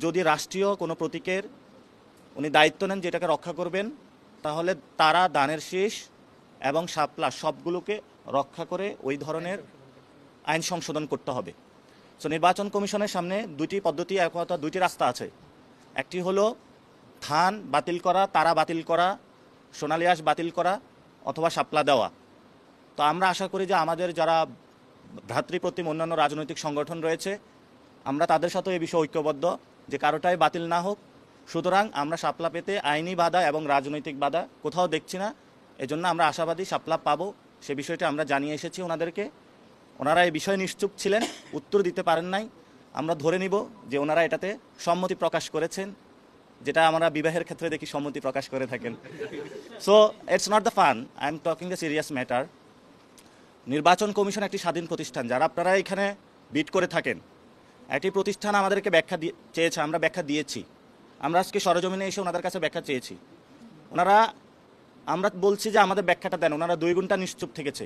যদি রাষ্ট্রীয় কোনো প্রতীকের উনি দায়িত্ব নেন যেটাকে রক্ষা করবেন, তাহলে তারা দানের শীষ এবং শাপলা সবগুলোকে রক্ষা করে ওই ধরনের আইন সংশোধন করতে হবে। সো নির্বাচন কমিশনের সামনে দুইটি পদ্ধতি, দুইটি রাস্তা আছে। একটি হলো ধান বাতিল করা, তারা বাতিল করা, সোনালী আঁশ বাতিল করা অথবা শাপলা দেওয়া। তো আমরা আশা করি যে আমাদের যারা ভ্রাতৃপ্রতিম অন্যান্য রাজনৈতিক সংগঠন রয়েছে, আমরা তাদের সাথে এই বিষয়ে ঐক্যবদ্ধ যে কারোটাই বাতিল না হোক। সুতরাং আমরা শাপলা পেতে আইনি বাধা এবং রাজনৈতিক বাধা কোথাও দেখছি না। এজন্য আমরা আশাবাদী শাপলা পাবো, সে বিষয়টি আমরা জানিয়ে এসেছি ওনাদেরকে। ওনারা এই বিষয়ে নিশ্চুপ ছিলেন, উত্তর দিতে পারেন নাই। আমরা ধরে নিব যে ওনারা এটাতে সম্মতি প্রকাশ করেছেন, যেটা আমরা বিবাহের ক্ষেত্রে দেখি সম্মতি প্রকাশ করে থাকেন। So it's not the fun, I am talking the serious matter. নির্বাচন কমিশন একটি স্বাধীন প্রতিষ্ঠান, যারা আপনারা এখানে বিট করে থাকেন, একটি প্রতিষ্ঠান আমাদেরকে ব্যাখ্যা চেয়েছে, আমরা ব্যাখ্যা দিয়েছি। আমরা আজকে সরজমিনে এসে ওনাদের কাছে ব্যাখ্যা চেয়েছি। ওনারা, আমরা বলছি যে আমাদের ব্যাখ্যাটা দেন, ওনারা 2 ঘন্টা নিশ্চুপ থেকেছে।